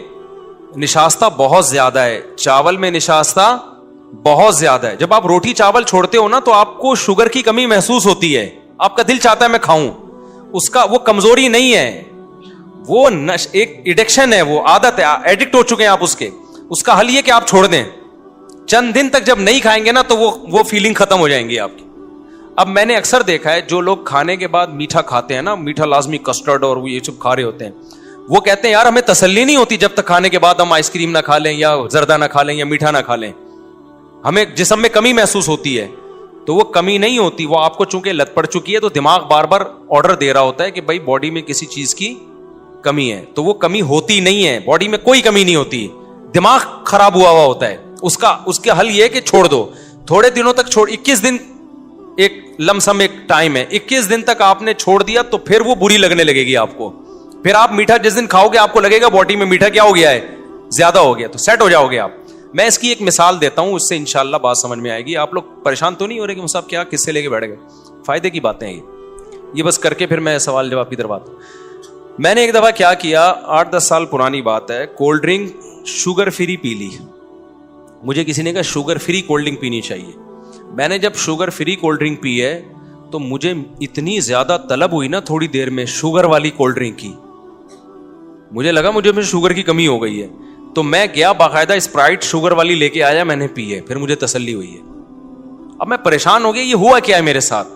نشاستہ بہت زیادہ ہے, چاول میں نشاستہ بہت زیادہ ہے. جب آپ روٹی چاول چھوڑتے ہو نا تو آپ کو شوگر کی کمی محسوس ہوتی ہے, آپ کا دل چاہتا ہے میں کھاؤں. اس کا وہ کمزوری نہیں ہے, وہ ایک ایڈکشن ہے, وہ عادت ہے, ایڈکٹ ہو چکے ہیں آپ اس کے. اس کا حل یہ کہ آپ چھوڑ دیں, چند دن تک جب نہیں کھائیں گے نا تو وہ فیلنگ ختم ہو جائیں گی آپ کی. اب میں نے اکثر دیکھا ہے جو لوگ کھانے کے بعد میٹھا کھاتے ہیں نا, میٹھا لازمی کسٹرڈ اور یہ سب کھا رہے ہوتے ہیں, وہ کہتے ہیں یار ہمیں تسلی نہیں ہوتی جب تک کھانے کے بعد ہم آئس کریم نہ کھا لیں یا زردہ نہ کھا لیں یا میٹھا نہ کھا لیں, ہمیں جسم میں کمی محسوس ہوتی ہے. تو وہ کمی نہیں ہوتی, وہ آپ کو چونکہ لت پڑ چکی ہے تو دماغ بار بار آرڈر دے رہا ہوتا ہے کہ بھائی باڈی میں کسی چیز کی کمی ہے. تو وہ کمی ہوتی نہیں ہے, باڈی میں کوئی کمی نہیں ہوتی, دماغ خراب ہوا ہوتا ہے. اس کا حل یہ ہے کہ چھوڑ دو, تھوڑے دنوں تک چھوڑ, 21 دن ایک لمسم ایک ٹائم ہے, 21 دن تک آپ نے چھوڑ دیا تو پھر وہ بری لگنے لگے گی آپ کو. پھر آپ میٹھا جس دن کھاؤ گے آپ کو لگے گا باڈی میں میٹھا کیا ہو گیا ہے, زیادہ ہو گیا, تو سیٹ ہو جاؤ گے آپ. میں اس کی ایک مثال دیتا ہوں, اس سے انشاءاللہ بات سمجھ میں آئے گی. آپ لوگ پریشان تو نہیں ہو رہے کہ صاحب کیا کس سے لے کے بیٹھ گئے, فائدے کی باتیں ہیں یہ بس کر کے پھر میں سوال جواب کی طرف آتا ہوں. میں نے ایک دفعہ کیا کیا, 8-10 سال پرانی بات ہے, کولڈ ڈرنک شوگر فری پی لی. مجھے کسی نے کہا شوگر فری کولڈ ڈرنک پینی چاہیے. میں نے جب شوگر فری کولڈ ڈرنک پی ہے تو مجھے اتنی زیادہ طلب ہوئی نا تھوڑی دیر میں شوگر والی کولڈ ڈرنک کی, مجھے لگا مجھے شوگر کی کمی ہو گئی ہے. تو میں گیا باقاعدہ اسپرائٹ شوگر والی لے کے آیا, میں نے پی ہے, پھر مجھے تسلی ہوئی ہے. اب میں پریشان ہو گیا یہ ہوا کیا ہے میرے ساتھ.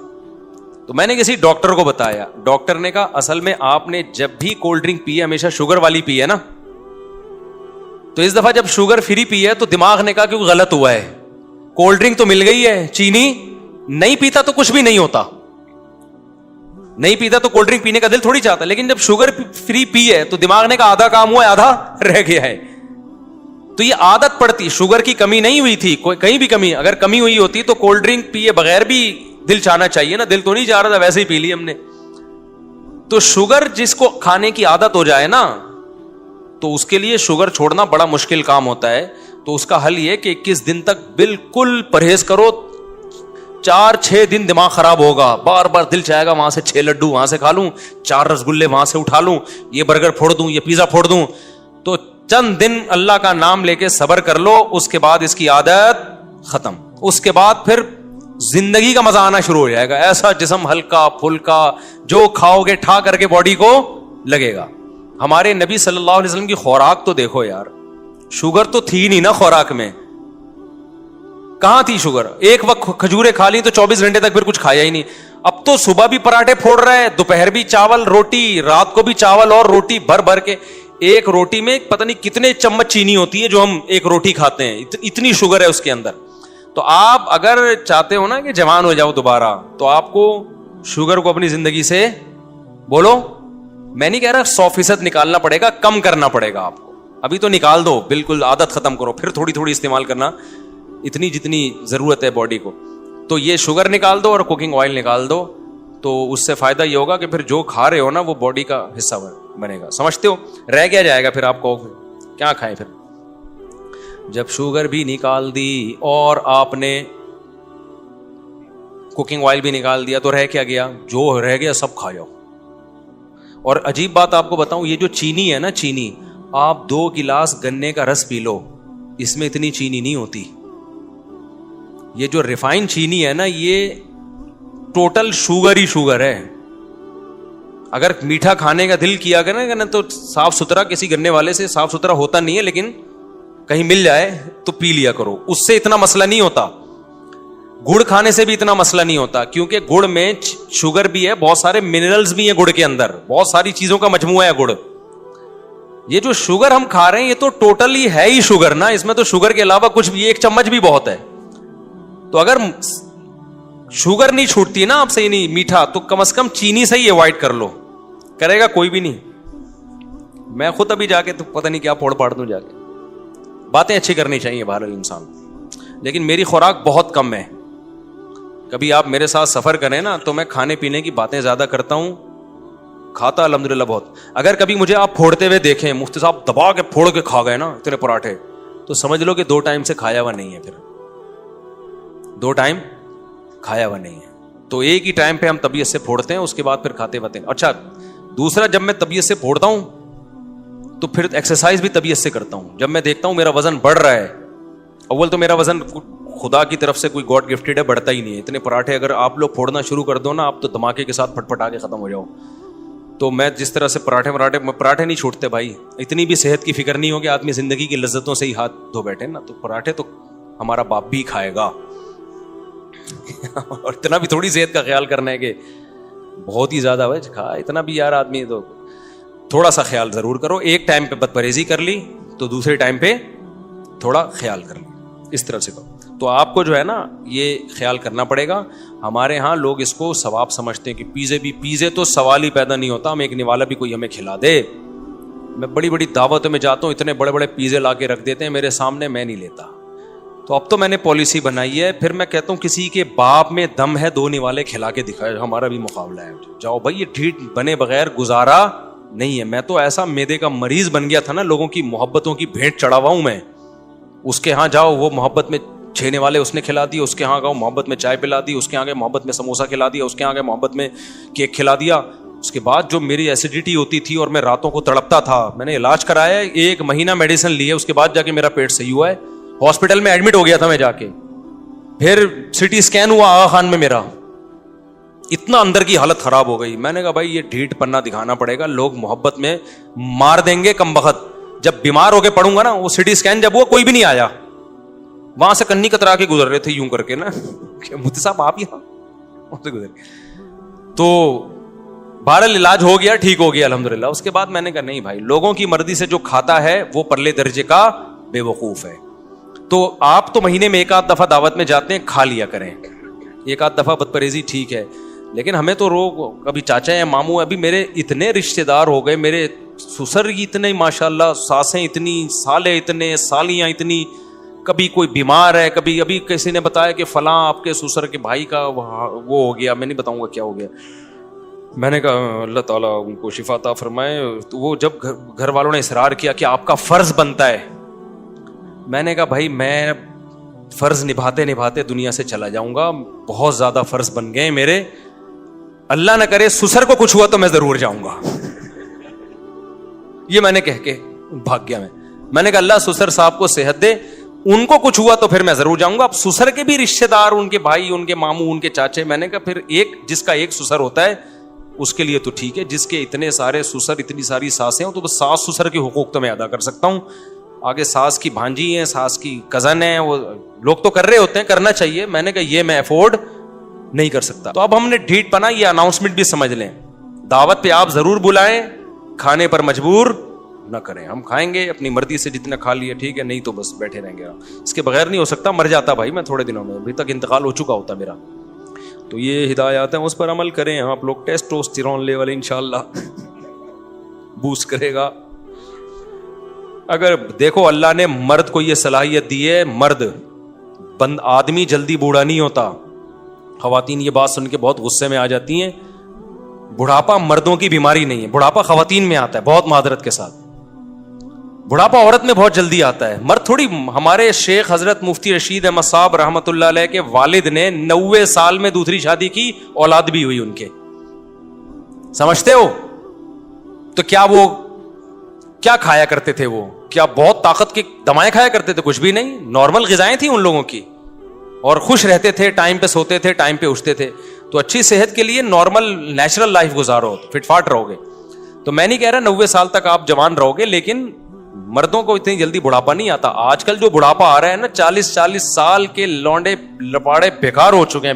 تو میں نے کسی ڈاکٹر کو بتایا, ڈاکٹر نے کہا اصل میں آپ نے جب بھی کولڈ ڈرنک پی ہے ہمیشہ شوگر والی پی ہے نا, تو اس دفعہ جب شوگر فری پی ہے تو دماغ نے کہا کہ وہ غلط ہوا ہے, کولڈ ڈرنک تو مل گئی ہے, چینی نہیں پیتا تو کچھ بھی نہیں ہوتا, نہیں پیتا تو کولڈ ڈرنک پینے کا دل تھوڑی چاہتا, لیکن جب شوگر فری پی ہے تو دماغ نے کہا آدھا کام ہوا ہے آدھا رہ گیا ہے. تو یہ عادت پڑتی, شوگر کی کمی نہیں ہوئی تھی, کوئی کہیں بھی کمی, اگر کمی ہوئی ہوتی تو کولڈ ڈرنک پیے بغیر بھی دل چاہنا چاہیے نا, دل تو نہیں چاہ رہا تھا ویسے ہی پی لی ہم نے. تو شوگر جس کو کھانے کی عادت ہو جائے نا تو اس کے لیے شوگر چھوڑنا بڑا مشکل کام ہوتا ہے. تو اس کا حل یہ کہ 21 دن تک بالکل پرہیز کرو, 4-6 دن دماغ خراب ہوگا, بار بار دل چاہے گا وہاں سے 6 لڈو وہاں سے کھا لوں, 4 رسگلے وہاں سے اٹھا لوں, یہ برگر پھوڑ دوں, یہ پیزا پھوڑ دوں. تو چند دن اللہ کا نام لے کے صبر کر لو, اس کے بعد اس کی عادت ختم, اس کے بعد پھر زندگی کا مزہ آنا شروع ہو جائے گا. ایسا جسم ہلکا پھلکا, جو کھاؤ گے ٹھا کر کے باڈی کو لگے گا. ہمارے نبی صلی اللہ علیہ وسلم کی خوراک تو دیکھو یار, شوگر تو تھی نہیں نا خوراک میں, کہاں تھی شوگر. ایک وقت کھجورے کھا لی تو 24 گھنٹے تک پھر کچھ کھایا ہی نہیں. اب تو صبح بھی پراٹھے پھوڑ رہا ہے, دوپہر بھی چاول روٹی, رات کو بھی چاول اور روٹی بھر بھر کے. ایک روٹی میں پتہ نہیں کتنے چمچ چینی ہوتی ہے جو ہم ایک روٹی کھاتے ہیں, اتنی شوگر ہے اس کے اندر. تو آپ اگر چاہتے ہو نا کہ جوان ہو جاؤ دوبارہ, تو آپ کو شوگر کو اپنی زندگی سے بولو, میں نہیں کہہ رہا 100% نکالنا پڑے گا, کم کرنا پڑے گا آپ کو. ابھی تو نکال دو, بالکل عادت ختم کرو, پھر تھوڑی تھوڑی استعمال کرنا اتنی جتنی ضرورت ہے باڈی کو. تو یہ شوگر نکال دو اور کوکنگ آئل نکال دو, تو اس سے فائدہ یہ ہوگا کہ پھر جو کھا رہے ہو نا وہ باڈی کا حصہ بنے گا. سمجھتے ہو, رہ کیا جائے گا پھر آپ کو, کیا کھائیں پھر. جب شوگر بھی نکال دی اور آپ نے کوکنگ آئل بھی نکال دیا تو رہ کیا گیا, جو رہ گیا سب کھا جاؤ. اور عجیب بات آپ کو بتاؤں, یہ جو چینی ہے نا, چینی آپ 2 گلاس گنے کا رس پی لو, اس میں اتنی چینی نہیں ہوتی. یہ جو ریفائن چینی ہے نا, یہ ٹوٹل شوگر ہی شوگر ہے. اگر میٹھا کھانے کا دل کیا کرے نا تو صاف ستھرا کسی گنے والے سے صاف ستھرا ہوتا نہیں ہے, لیکن کہیں مل جائے تو پی لیا کرو, اس سے اتنا مسئلہ نہیں ہوتا. گڑ کھانے سے بھی اتنا مسئلہ نہیں ہوتا, کیونکہ گڑ میں شوگر بھی ہے, بہت سارے منرلز بھی ہیں گڑ کے اندر, بہت ساری چیزوں کا مجموعہ ہے گڑ. یہ جو شوگر ہم کھا رہے ہیں یہ تو ٹوٹلی ہے ہی شوگر نا, اس میں تو شوگر کے علاوہ کچھ بھی, 1 چمچ بھی بہت ہے. تو اگر شوگر نہیں چھوٹتی نا آپ سے, نہیں میٹھا, تو کم از کم چینی سے ہی اوائڈ کر لو. کرے گا کوئی بھی نہیں. میں خود ابھی جا کے تو پتہ نہیں کیا پھوڑ پاڑ دوں جا کے. باتیں اچھی کرنی چاہیے بہرحال انسان, لیکن میری خوراک بہت کم ہے. کبھی آپ میرے ساتھ سفر کریں نا تو میں کھانے پینے کی باتیں زیادہ کرتا ہوں, کھاتا الحمدللہ بہت. اگر کبھی مجھے آپ پھوڑتے ہوئے دیکھیں, مفتی صاحب دبا کے پھوڑ کے کھا گئے نا اتنے پراٹھے, تو سمجھ لو کہ 2 ٹائم سے کھایا ہوا نہیں ہے. پھر 2 ٹائم کھایا ہوا نہیں ہے, تو ایک ہی ٹائم پہ ہم طبیعت سے پھوڑتے ہیں, اس کے بعد پھر کھاتے بتے ہیں. اچھا دوسرا, جب میں طبیعت سے پھوڑتا ہوں تو پھر ایکسرسائز بھی طبیعت سے کرتا ہوں. جب میں دیکھتا ہوں میرا وزن بڑھ رہا ہے, اول تو میرا وزن خدا کی طرف سے کوئی گاڈ گفٹڈ ہے, بڑھتا ہی نہیں ہے. اتنے پراٹھے اگر آپ لوگ پھوڑنا شروع کر دو نا, آپ تو دھماکے کے ساتھ پھٹ پٹا کے ختم ہو جاؤ. تو میں جس طرح سے پراٹھے نہیں چھوٹتے بھائی. اتنی بھی صحت کی فکر نہیں ہو کہ آدمی زندگی کی لذتوں سے ہی ہاتھ دھو بیٹھے نا, تو پراٹھے تو ہمارا باپ بھی کھائے گا. اور اتنا بھی تھوڑی صحت کا خیال کرنا ہے کہ بہت ہی زیادہ کھا, اتنا بھی یار آدمی تو تھوڑا سا خیال ضرور کرو. ایک ٹائم پہ بد پرہیزی کر لی تو دوسرے ٹائم پہ تھوڑا خیال کر لی, اس طرح سے کرو. تو آپ کو جو ہے نا یہ خیال کرنا پڑے گا. ہمارے ہاں لوگ اس کو ثواب سمجھتے ہیں کہ پیزے تو سوال ہی پیدا نہیں ہوتا, ہم ایک نوالا بھی کوئی ہمیں کھلا دے. میں بڑی بڑی دعوتوں میں جاتا ہوں, اتنے بڑے بڑے پیزے لا کے رکھ دیتے ہیں میرے سامنے, میں نہیں لیتا. تو اب تو میں نے پالیسی بنائی ہے, پھر میں کہتا ہوں کسی کے باپ میں دم ہے 2 نوالے کھلا کے دکھائے, ہمارا بھی مقابلہ ہے. جاؤ بھائی, یہ ڈھیٹ بنے بغیر گزارا نہیں ہے. میں تو ایسا میدے کا مریض بن گیا تھا نا, لوگوں کی محبتوں کی بھیٹ چڑھا ہوا ہوں میں. اس کے ہاں جاؤ, وہ محبت میں 6 نوالے اس نے کھلا دیے, اس کے ہاں گاؤں محبت میں چائے پلا دی, اس کے آگے محبت میں سموسا کھلا دیا, اس کے آگے محبت میں کیک کھلا دیا. اس کے بعد جو میری ایسیڈیٹی ہوتی تھی اور میں راتوں کو تڑپتا تھا, میں نے علاج کرایا, 1 مہینہ میڈیسن لی ہے, اس کے بعد جا کے میرا پیٹ صحیح ہوا ہے. ہاسپٹل میں ایڈمٹ ہو گیا تھا میں جا کے, پھر سٹی اسکین ہوا آغا خان میں میرا, اتنا اندر کی حالت خراب ہو گئی. میں نے کہا بھائی یہ ڈھیٹ پنا دکھانا پڑے گا, لوگ محبت میں مار دیں گے کم بخت. جب بیمار ہو کے پڑوں گا نا, وہ سٹی اسکین جب ہوا کوئی بھی نہیں آیا, وہاں سے کنی کترا کے گزر رہے تھے یوں کر کے نا, مفتی صاحب آپ یہاں سے گزر. تو بہرحال علاج ہو گیا, ٹھیک ہو گیا الحمدللہ. اس کے بعد میں نے کہا نہیں بھائی, لوگوں کی مرضی سے جو کھاتا ہے وہ پرلے درجے کا بے وقوف ہے. تو آپ تو مہینے میں 1 آدھ دفعہ دعوت میں جاتے ہیں, کھا لیا کریں 1 آدھ دفعہ بد پرہیزی ٹھیک ہے, لیکن ہمیں تو کبھی چاچا یا ماموں, ابھی میرے اتنے رشتہ دار ہو گئے, میرے سسر اتنے ماشاءاللہ, ساسیں اتنی, سالے اتنے, سالیاں اتنی, کبھی کوئی بیمار ہے, کبھی ابھی کسی نے بتایا کہ فلاں آپ کے سسر کے بھائی کا وہ ہو گیا, میں نہیں بتاؤں گا کیا ہو گیا. میں نے کہا اللہ تعالیٰ ان کو شفا عطا فرمائے. تو وہ جب گھر والوں نے اصرار کیا کہ آپ کا فرض بنتا ہے, میں نے کہا بھائی میں فرض نبھاتے نبھاتے دنیا سے چلا جاؤں گا, بہت زیادہ فرض بن گئے میرے, اللہ نہ کرے سسر کو کچھ ہوا تو میں ضرور جاؤں گا. یہ میں نے کہہ کے بھاگ گیا. میں نے کہا اللہ سسر صاحب کو صحت دے, ان کو کچھ ہوا تو پھر میں ضرور جاؤں گا. اب سسر کے بھی رشتے دار, ان کے بھائی, ان کے ماموں, ان کے چاچے, میں نے کہا پھر جس کا ایک سسر ہوتا ہے اس کے لیے تو ٹھیک ہے, جس کے اتنے سارے سسر, اتنی ساری ساسیں ہوں, تو بس ساس سسر کے حقوق تو میں ادا کر سکتا ہوں. آگے ساس کی بھانجی ہیں, ساس کی کزن ہیں, وہ لوگ تو کر رہے ہوتے ہیں, کرنا چاہیے. میں نے کہا یہ میں افورڈ نہیں کر سکتا. تو اب ہم نے ڈھیٹ پنا, یہ اناؤنسمنٹ بھی سمجھ لیں, دعوت پہ آپ ضرور بلائیں, کھانے پر مجبور نہ کریں. ہم کھائیں گے اپنی مرضی سے, جتنا کھا لیے ٹھیک ہے, نہیں تو بس بیٹھے رہیں گے. اس کے بغیر نہیں ہو سکتا, مر جاتا بھائی میں تھوڑے دنوں میں, ابھی تک انتقال ہو چکا ہوتا میرا. تو یہ ہدایات ہیں, اس پر عمل کریں آپ لوگ. ٹیسٹوسٹیرون لیول انشاءاللہ بوسٹ کرے گا. اگر دیکھو اللہ نے مرد کو یہ صلاحیت دی ہے, آدمی جلدی بوڑھا نہیں ہوتا. خواتین یہ بات سن کے بہت غصے میں آ جاتی ہیں, بڑھاپا مردوں کی بیماری نہیں ہے, بڑھاپا خواتین میں آتا ہے. بہت معذرت کے ساتھ, بڑھاپا عورت میں بہت جلدی آتا ہے, مرد تھوڑی. ہمارے شیخ حضرت مفتی رشید احمد صاحب رحمۃ اللہ علیہ کے والد نے 90 سال میں دوسری شادی کی, اولاد بھی ہوئی ان کے. سمجھتے ہو؟ تو کیا کھایا کرتے تھے وہ؟ کیا بہت طاقت کی دمائیں کھایا کرتے تھے؟ کچھ بھی نہیں, نارمل غذائیں تھیں ان لوگوں کی, اور خوش رہتے تھے, ٹائم پہ سوتے تھے, ٹائم پہ اٹھتے تھے. تو اچھی صحت کے لیے نارمل نیچرل لائف گزارو, فٹ فاٹ رہو گے. تو میں نہیں کہہ رہا 90 سال تک آپ جوان رہو گے, لیکن مردوں کو اتنی جلدی بڑھاپا نہیں آتا. آج کل جو بڑھاپا آ رہا ہے نا, 40 سال کے لونڈے لپاڑے بیکار ہو چکے ہیں,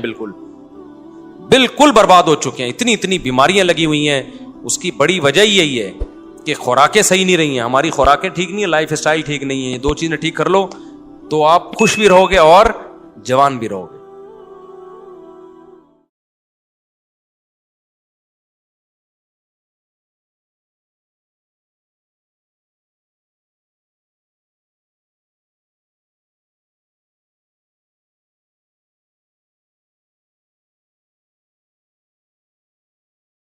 بالکل برباد ہو چکے ہیں. اتنی بیماریاں لگی ہوئی ہیں. اس کی بڑی وجہ یہی ہے کہ خوراکیں صحیح نہیں رہی ہیں. ہماری خوراکیں ٹھیک نہیں ہے, لائف اسٹائل ٹھیک نہیں ہے. 2 چیزیں ٹھیک کر لو تو آپ خوش بھی رہو گے اور جوان بھی رہو گے.